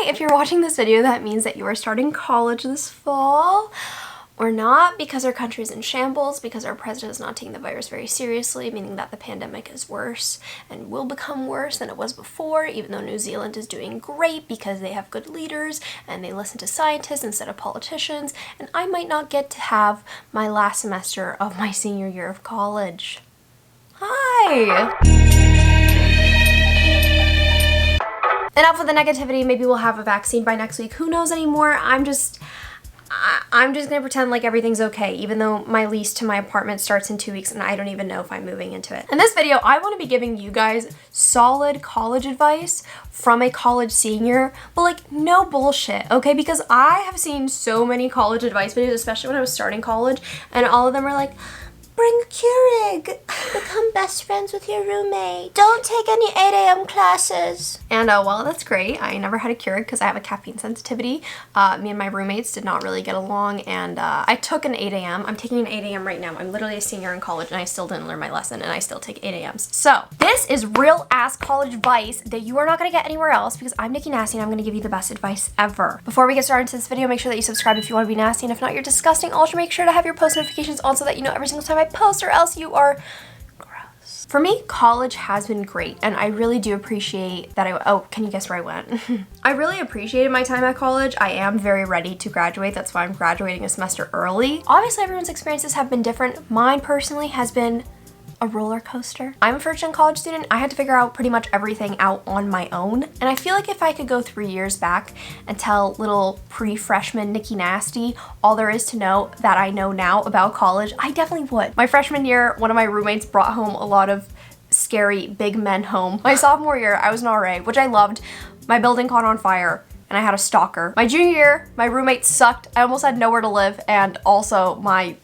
Hi! If you're watching this video, that means that you are starting college this fall. Or not, because our country is in shambles, because our president is not taking the virus very seriously, meaning that the pandemic is worse and will become worse than it was before, even though New Zealand is doing great because they have good leaders and they listen to scientists instead of politicians, and I might not get to have my last semester of my senior year of college. Hi! Enough with the negativity. Maybe we'll have a vaccine by next week. Who knows anymore? I'm just gonna pretend like everything's okay, even though my lease to my apartment starts in 2 weeks and I don't even know if I'm moving into it. In this video, I want to be giving you guys solid college advice from a college senior, but like no bullshit, okay? Because I have seen so many college advice videos, especially when I was starting college, and all of them are like, bring Keurig, become best friends with your roommate, don't take any 8 a.m. classes. And while that's great, I never had a Keurig because I have a caffeine sensitivity. Me and my roommates did not really get along, and I took an 8 a.m. I'm taking an 8 a.m. right now. I'm literally a senior in college and I still didn't learn my lesson and I still take 8 a.m.s. So this is real ass college advice that you are not gonna get anywhere else because I'm Nikki Nasty and I'm gonna give you the best advice ever. Before we get started into this video, make sure that you subscribe if you want to be nasty, and if not, you're disgusting. Also make sure to have your post notifications on so that you know every single time I post, or else you are gross. For me, college has been great, and I really do appreciate that oh, can you guess where I went? I really appreciated my time at college. I am very ready to graduate. That's why I'm graduating a semester early. Obviously, everyone's experiences have been different. Mine personally has been a roller coaster. I'm a first-gen college student. I had to figure out pretty much everything out on my own. And I feel like if I could go 3 years back and tell little pre-freshman Nikki Nasty all there is to know that I know now about college, I definitely would. My freshman year, one of my roommates brought home a lot of scary big men home. My sophomore year, I was an RA, which I loved. My building caught on fire and I had a stalker. My junior year, my roommate sucked. I almost had nowhere to live, and also my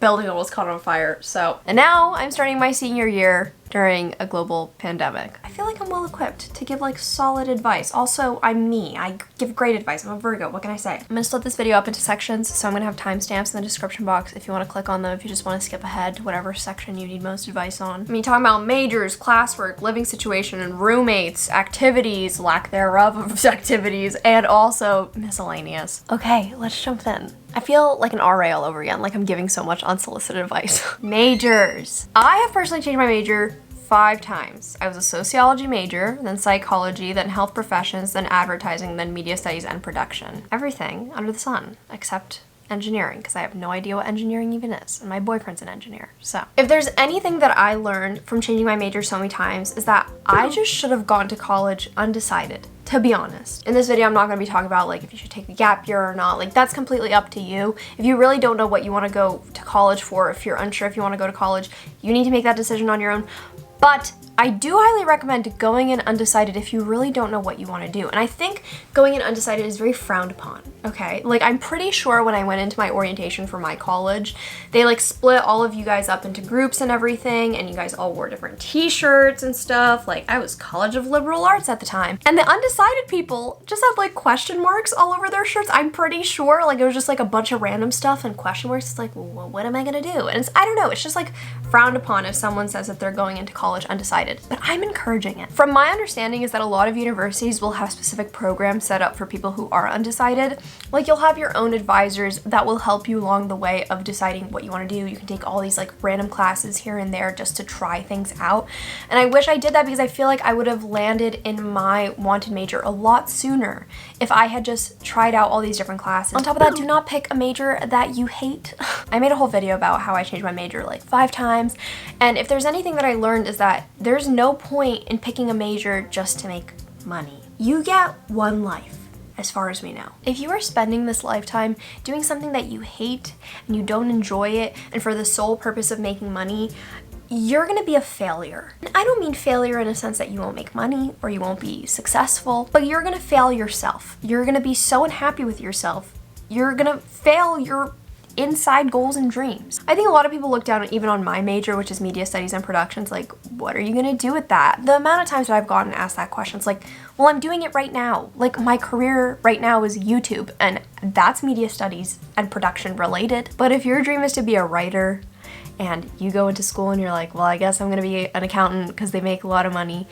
building almost caught on fire. And now I'm starting my senior year during a global pandemic. I feel like I'm well equipped to give like solid advice. Also, I'm me. I give great advice. I'm a Virgo. What can I say? I'm gonna split this video up into sections, so I'm gonna have timestamps in the description box if you want to click on them, if you just want to skip ahead to whatever section you need most advice on. I mean, talking about majors, classwork, living situation, and roommates, activities, lack thereof of activities, and also miscellaneous. Okay, let's jump in. I feel like an RA all over again, like I'm giving so much unsolicited advice. Majors. I have personally changed my major 5 times. I was a sociology major, then psychology, then health professions, then advertising, then media studies and production. Everything under the sun, except engineering, because I have no idea what engineering even is, and my boyfriend's an engineer. So if there's anything that I learned from changing my major so many times, is that I just should have gone to college undecided, to be honest. In this video, I'm not going to be talking about like if you should take a gap year or not. Like, that's completely up to you. If you really don't know what you want to go to college for, if you're unsure if you want to go to college, you need to make that decision on your own. But I do highly recommend going in undecided if you really don't know what you want to do. And I think going in undecided is very frowned upon, okay? Like, I'm pretty sure when I went into my orientation for my college, they like split all of you guys up into groups and everything, and you guys all wore different t-shirts and stuff. Like, I was College of Liberal Arts at the time. And the undecided people just had like question marks all over their shirts. I'm pretty sure like it was just like a bunch of random stuff and question marks. It's like, well, what am I gonna do? And I don't know, it's just like frowned upon if someone says that they're going into college undecided. But I'm encouraging it. From my understanding is that a lot of universities will have specific programs set up for people who are undecided. Like, you'll have your own advisors that will help you along the way of deciding what you want to do. You can take all these like random classes here and there just to try things out. And I wish I did that because I feel like I would have landed in my wanted major a lot sooner if I had just tried out all these different classes. On top of that, do not pick a major that you hate. I made a whole video about how I changed my major like 5 times. And if there's anything that I learned is that there's no point in picking a major just to make money. You get one life, as far as we know. If you are spending this lifetime doing something that you hate and you don't enjoy it, and for the sole purpose of making money, you're gonna be a failure. And I don't mean failure in a sense that you won't make money or you won't be successful, but you're gonna fail yourself. You're gonna be so unhappy with yourself. You're gonna fail your inside goals and dreams. I think a lot of people look down even on my major, which is media studies and productions, like, what are you gonna do with that? The amount of times that I've gotten asked that question, it's like, well, I'm doing it right now. Like, my career right now is YouTube, and that's media studies and production related. But if your dream is to be a writer and you go into school and you're like, well, I guess I'm gonna be an accountant because they make a lot of money,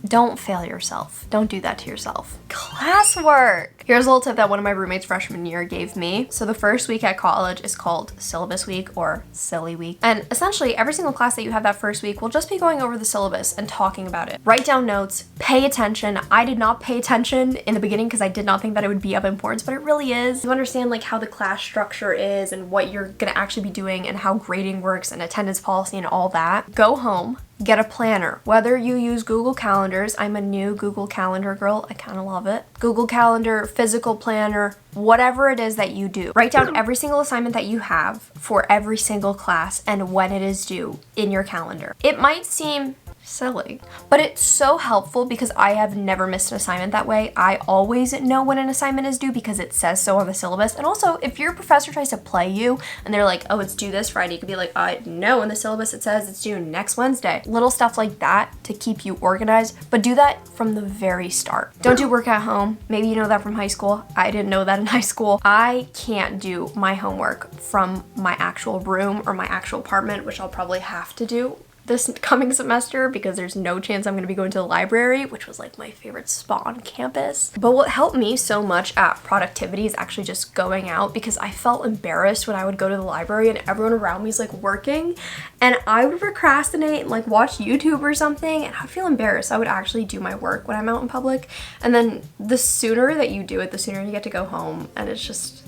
Don't fail yourself. Don't do that to yourself. Classwork. Here's a little tip that one of my roommates freshman year gave me. So the first week at college is called syllabus week or silly week. And essentially every single class that you have that first week will just be going over the syllabus and talking about it. Write down notes, pay attention. I did not pay attention in the beginning because I did not think that it would be of importance, but it really is. You understand like how the class structure is and what you're gonna actually be doing and how grading works and attendance policy and all that. Go home. Get a planner. Whether you use Google Calendars, I'm a new Google Calendar girl, I kind of love it. Google Calendar, physical planner, whatever it is that you do. Write down every single assignment that you have for every single class and when it is due in your calendar. It might seem silly, but it's so helpful because I have never missed an assignment that way. I always know when an assignment is due because it says so on the syllabus. And also, if your professor tries to play you and they're like, oh, it's due this Friday, you could be like, no, in the syllabus it says it's due next Wednesday. Little stuff like that to keep you organized, but do that from the very start. Don't do work at home. Maybe you know that from high school. I didn't know that in high school. I can't do my homework from my actual room or my actual apartment, which I'll probably have to do this coming semester because there's no chance I'm going to be going to the library, which was like my favorite spot on campus. But what helped me so much at productivity is actually just going out, because I felt embarrassed when I would go to the library and everyone around me is like working and I would procrastinate and like watch YouTube or something and I would feel embarrassed. I would actually do my work when I'm out in public, and then the sooner that you do it, the sooner you get to go home, and it's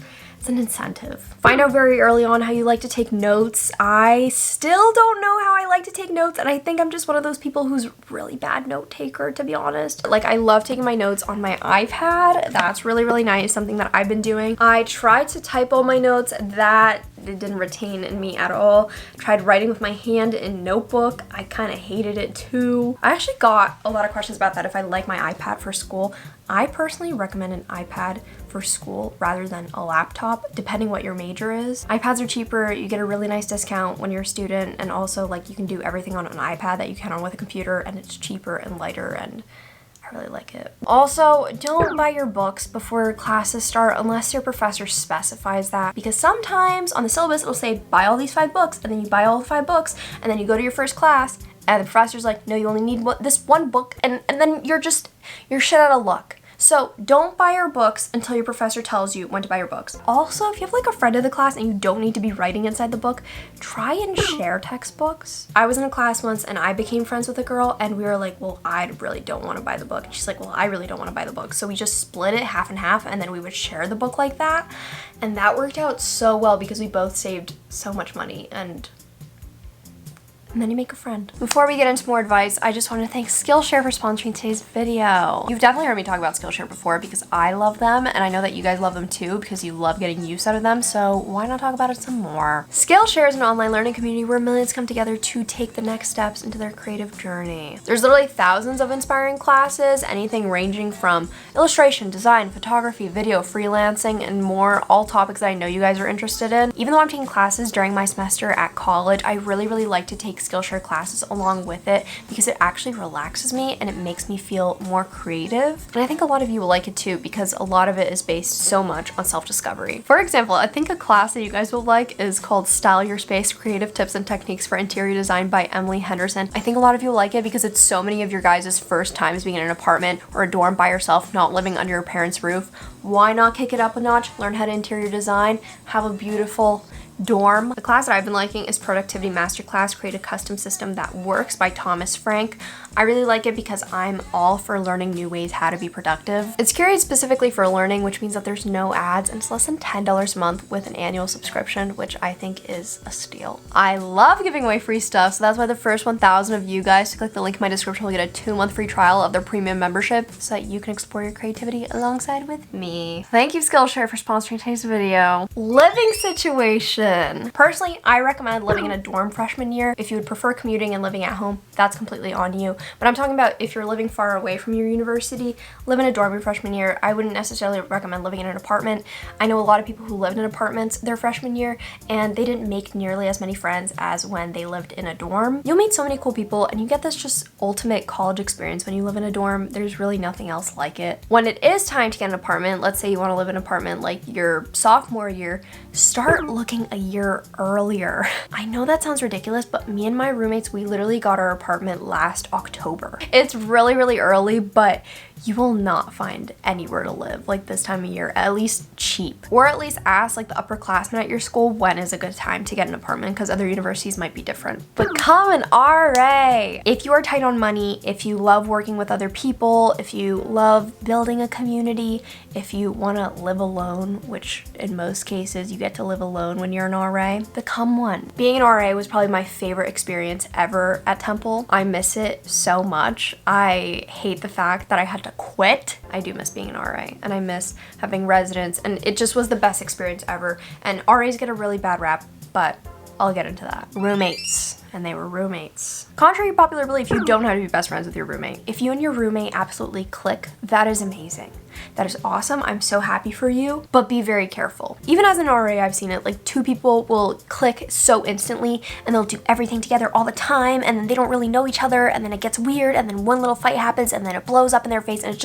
an incentive. Find out very early on how you like to take notes. I still don't know how I like to take notes, and I think I'm just one of those people who's really bad note taker, to be honest. Like, I love taking my notes on my iPad. That's really, really nice, something that I've been doing. I tried to type all my notes. That it didn't retain in me at all. Tried writing with my hand in notebook. I kind of hated it too. I actually got a lot of questions about that, if I like my iPad for school. I personally recommend an iPad for school rather than a laptop, depending what your major is. iPads are cheaper, you get a really nice discount when you're a student, and also like you can do everything on an iPad that you can on with a computer, and it's cheaper and lighter, and I really like it. Also, don't buy your books before classes start unless your professor specifies that, because sometimes on the syllabus it'll say buy all these 5 books, and then you buy all 5 books, and then you go to your first class and the professor's like, no, you only need this one book, and then you're shit out of luck. So don't buy your books until your professor tells you when to buy your books. Also, if you have like a friend in the class and you don't need to be writing inside the book, try and share textbooks. I was in a class once and I became friends with a girl and we were like, well, I really don't want to buy the book. And she's like, well, I really don't want to buy the book. So we just split it half and half, and then we would share the book like that. And that worked out so well because we both saved so much money, and then you make a friend. Before we get into more advice, I just want to thank Skillshare for sponsoring today's video. You've definitely heard me talk about Skillshare before because I love them, and I know that you guys love them too because you love getting use out of them, so why not talk about it some more? Skillshare is an online learning community where millions come together to take the next steps into their creative journey. There's literally thousands of inspiring classes, anything ranging from illustration, design, photography, video, freelancing, and more, all topics that I know you guys are interested in. Even though I'm taking classes during my semester at college, I really like to take Skillshare classes along with it because it actually relaxes me and it makes me feel more creative. And I think a lot of you will like it too because a lot of it is based so much on self-discovery. For example, I think a class that you guys will like is called Style Your Space: Creative Tips and Techniques for Interior Design by Emily Henderson. I think a lot of you will like it because it's so many of your guys' first times being in an apartment or a dorm by yourself, not living under your parents' roof. Why not kick it up a notch, learn how to interior design, have a beautiful dorm? The class that I've been liking is Productivity Masterclass: Create a Custom System That Works by Thomas Frank. I really like it because I'm all for learning new ways how to be productive. It's curated specifically for learning, which means that there's no ads, and it's less than $10 a month with an annual subscription, which I think is a steal. I love giving away free stuff, so that's why the first 1,000 of you guys to click the link in my description will get a 2-month free trial of their premium membership so that you can explore your creativity alongside with me. Thank you, Skillshare, for sponsoring today's video. Living situation. Personally, I recommend living in a dorm freshman year. If you would prefer commuting and living at home, that's completely on you. But I'm talking about if you're living far away from your university, live in a dorm your freshman year. I wouldn't necessarily recommend living in an apartment. I know a lot of people who lived in apartments their freshman year and they didn't make nearly as many friends as when they lived in a dorm. You'll meet so many cool people and you get this just ultimate college experience when you live in a dorm. There's really nothing else like it. When it is time to get an apartment, let's say you want to live in an apartment like your sophomore year, start looking a year earlier. I know that sounds ridiculous, but me and my roommates, we literally got our apartment last October. It's really, really early, but you will not find anywhere to live like this time of year, at least cheap. Or at least ask like the upperclassmen at your school when is a good time to get an apartment, because other universities might be different. Become an RA! If you are tight on money, if you love working with other people, if you love building a community, if you want to live alone, which in most cases you get to live alone when you're an RA, become one. Being an RA was probably my favorite experience ever at Temple. I miss it so much. I hate the fact that I had to quit. I do miss being an RA, and I miss having residence, and it just was the best experience ever. And RAs get a really bad rap, but I'll get into that. Roommates. And they were roommates. Contrary to popular belief, you don't have to be best friends with your roommate. If you and your roommate absolutely click, that is amazing. That is awesome. I'm so happy for you, but be very careful. Even as an RA, I've seen it. Like, two people will click so instantly and they'll do everything together all the time, and then they don't really know each other, and then it gets weird, and then one little fight happens, and then it blows up in their face, and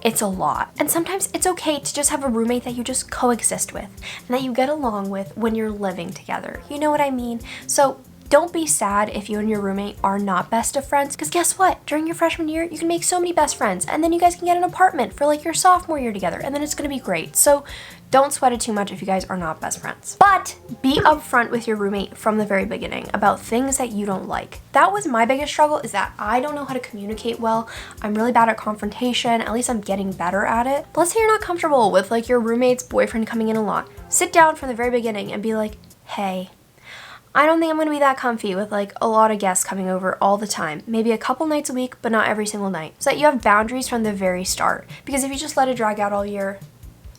it's a lot. And sometimes it's okay to just have a roommate that you just coexist with and that you get along with when you're living together. You know what I mean? So don't be sad if you and your roommate are not best of friends, because guess what? During your freshman year, you can make so many best friends, and then you guys can get an apartment for like your sophomore year together, and then it's gonna be great. So don't sweat it too much if you guys are not best friends. But be upfront with your roommate from the very beginning about things that you don't like. That was my biggest struggle, is that I don't know how to communicate well. I'm really bad at confrontation. At least I'm getting better at it. But let's say you're not comfortable with like your roommate's boyfriend coming in a lot. Sit down from the very beginning and be like, hey, I don't think I'm gonna be that comfy with like a lot of guests coming over all the time. Maybe a couple nights a week, but not every single night. So that you have boundaries from the very start. Because if you just let it drag out all year,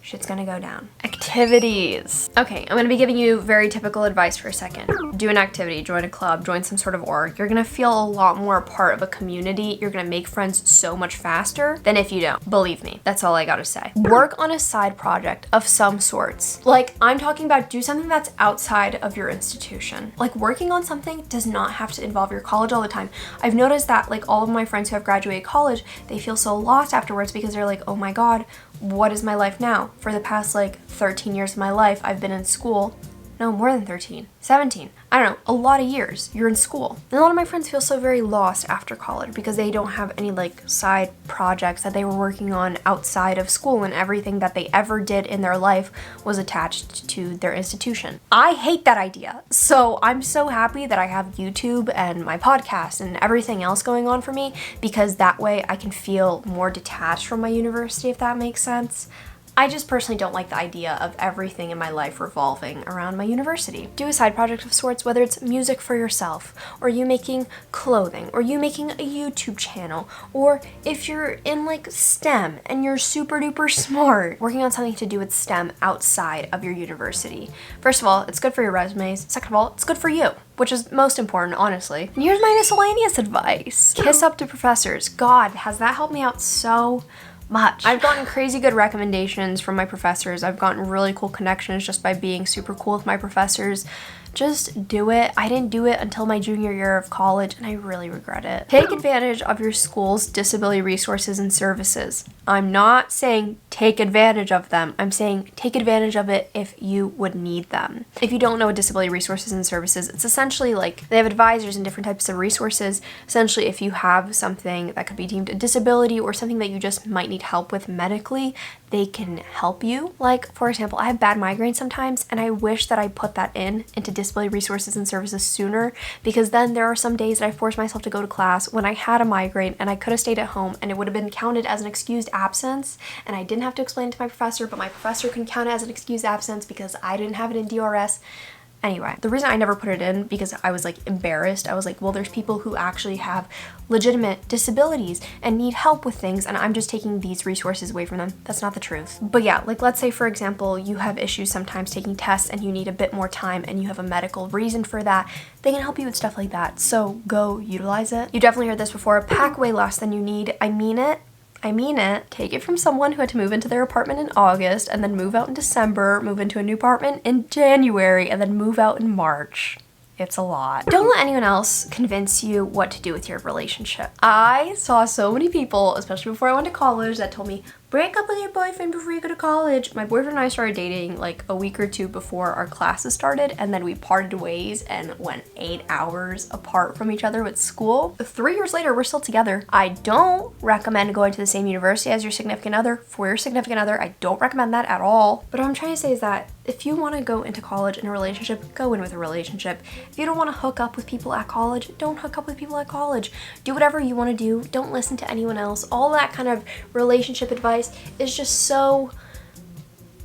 shit's gonna go down. Activities. Okay, I'm gonna be giving you very typical advice for a second. Do an activity, join a club, join some sort of org. You're gonna feel a lot more a part of a community. You're gonna make friends so much faster than if you don't. Believe me, that's all I gotta say. Work on a side project of some sorts. Like, I'm talking about do something that's outside of your institution. Like, working on something does not have to involve your college all the time. I've noticed that like all of my friends who have graduated college, they feel so lost afterwards because they're like, oh my God, what is my life now? For the past like 13 years of my life, I've been in school. No, more than 13, 17. I don't know, a lot of years you're in school. And a lot of my friends feel so very lost after college because they don't have any like side projects that they were working on outside of school, and everything that they ever did in their life was attached to their institution. I hate that idea. So I'm so happy that I have YouTube and my podcast and everything else going on for me, because that way I can feel more detached from my university, if that makes sense. I just personally don't like the idea of everything in my life revolving around my university. Do a side project of sorts, whether it's music for yourself, or you making clothing, or you making a YouTube channel, or if you're in like STEM and you're super duper smart, working on something to do with STEM outside of your university. First of all, it's good for your resumes. Second of all, it's good for you, which is most important, honestly. And here's my miscellaneous advice. Kiss up to professors. God, has that helped me out so much. I've gotten crazy good recommendations from my professors. I've gotten really cool connections just by being super cool with my professors. Just do it. I didn't do it until my junior year of college, and I really regret it. Take advantage of your school's disability resources and services. I'm not saying take advantage of them. I'm saying take advantage of it if you would need them. If you don't know what disability resources and services, it's essentially like they have advisors and different types of resources. Essentially, if you have something that could be deemed a disability or something that you just might need help with medically, they can help you. Like, for example, I have bad migraines sometimes, and I wish that I put that into disability resources and services sooner, because then there are some days that I force myself to go to class when I had a migraine and I could have stayed at home and it would have been counted as an excused absence, and I didn't have to explain it to my professor, but my professor couldn't count it as an excused absence because I didn't have it in DRS. Anyway, the reason I never put it in because I was like embarrassed. I was like, well, there's people who actually have legitimate disabilities and need help with things, and I'm just taking these resources away from them. That's not the truth. But yeah, like let's say for example, you have issues sometimes taking tests and you need a bit more time and you have a medical reason for that. They can help you with stuff like that. So go utilize it. You definitely heard this before. Pack way less than you need. I mean it. Take it from someone who had to move into their apartment in August and then move out in December, move into a new apartment in January, and then move out in March. It's a lot. Don't let anyone else convince you what to do with your relationship. I saw so many people, especially before I went to college, that told me, break up with your boyfriend before you go to college. My boyfriend and I started dating like a week or two before our classes started, and then we parted ways and went 8 hours apart from each other with school. 3 years later, we're still together. I don't recommend going to the same university as your significant other for your significant other. I don't recommend that at all. But what I'm trying to say is that if you want to go into college in a relationship, go in with a relationship. If you don't want to hook up with people at college, don't hook up with people at college. Do whatever you want to do. Don't listen to anyone else. All that kind of relationship advice is just so,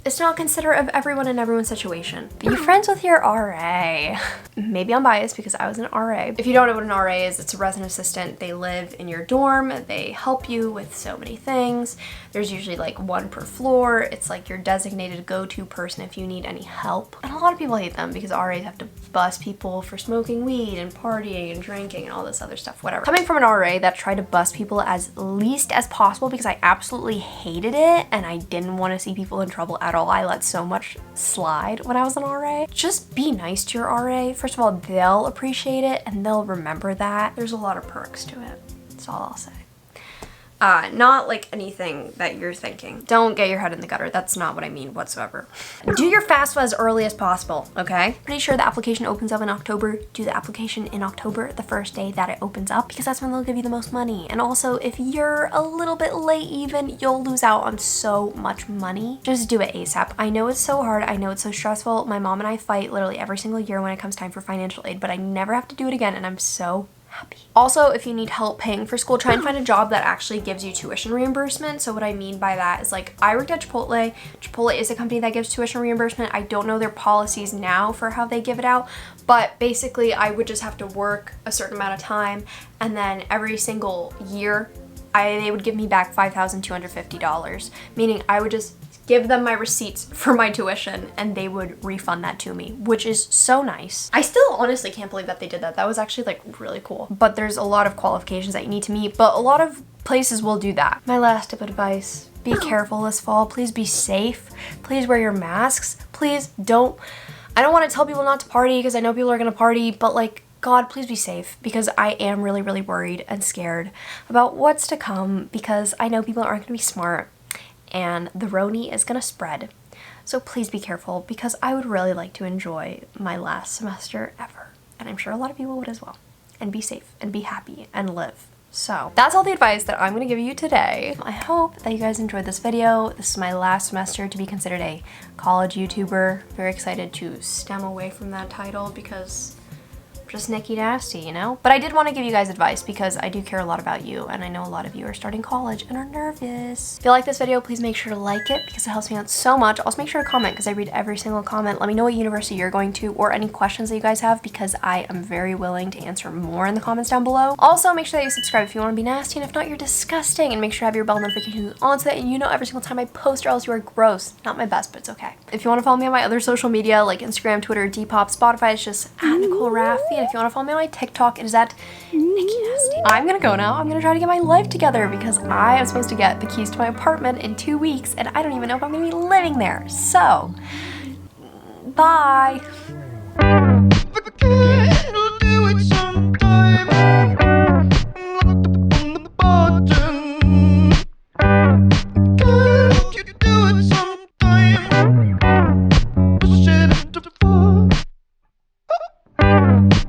it's not considerate of everyone in everyone's situation. Be friends with your RA. Maybe I'm biased because I was an RA. If you don't know what an RA is, it's a resident assistant. They live in your dorm. They help you with so many things. There's usually like one per floor. It's like your designated go-to person if you need any help. And a lot of people hate them because RAs have to bust people for smoking weed and partying and drinking and all this other stuff, whatever. Coming from an RA that tried to bust people as least as possible because I absolutely hated it and I didn't want to see people in trouble at all. I let so much slide when I was an RA. Just be nice to your RA. First of all, they'll appreciate it and they'll remember that. There's a lot of perks to it. That's all I'll say. Not like anything that you're thinking. Don't get your head in the gutter. That's not what I mean whatsoever. Do your FAFSA as early as possible, okay? Pretty sure the application opens up in October. Do the application in October, the first day that it opens up, because that's when they'll give you the most money. And also, if you're a little bit late even, you'll lose out on so much money. Just do it ASAP. I know it's so hard. I know it's so stressful. My mom and I fight literally every single year when it comes time for financial aid, but I never have to do it again, and I'm so happy. Also, if you need help paying for school, try and find a job that actually gives you tuition reimbursement. So what I mean by that is, like, I worked at Chipotle. Chipotle is a company that gives tuition reimbursement. I don't know their policies now for how they give it out, but basically I would just have to work a certain amount of time, and then every single year they would give me back $5,250, meaning I would just give them my receipts for my tuition and they would refund that to me, which is so nice. I still honestly can't believe that they did that. That was actually like really cool. But there's a lot of qualifications that you need to meet, but a lot of places will do that. My last tip of advice, be careful this fall. Please be safe. Please wear your masks. Please don't, I don't want to tell people not to party because I know people are gonna party, but like, God, please be safe, because I am really, really worried and scared about what's to come, because I know people aren't gonna be smart and the Roni is gonna spread. So please be careful, because I would really like to enjoy my last semester ever. And I'm sure a lot of people would as well. And be safe and be happy and live. So that's all the advice that I'm gonna give you today. I hope that you guys enjoyed this video. This is my last semester to be considered a college YouTuber. Very excited to stem away from that title because just Nikki Nasty, you know? But I did want to give you guys advice because I do care a lot about you, and I know a lot of you are starting college and are nervous. If you like this video, please make sure to like it because it helps me out so much. Also make sure to comment because I read every single comment. Let me know what university you're going to or any questions that you guys have, because I am very willing to answer more in the comments down below. Also make sure that you subscribe if you want to be nasty, and if not, you're disgusting, and make sure to have your bell notifications on so that you know every single time I post, or else you are gross. Not my best, but it's okay. If you want to follow me on my other social media like Instagram, Twitter, Depop, Spotify, it's just at Nicole Rafiee. And if you want to follow me on my TikTok, it is at Nikki Nasty. I'm gonna go now. I'm gonna try to get my life together because I am supposed to get the keys to my apartment in 2 weeks and I don't even know if I'm gonna be living there. So, bye.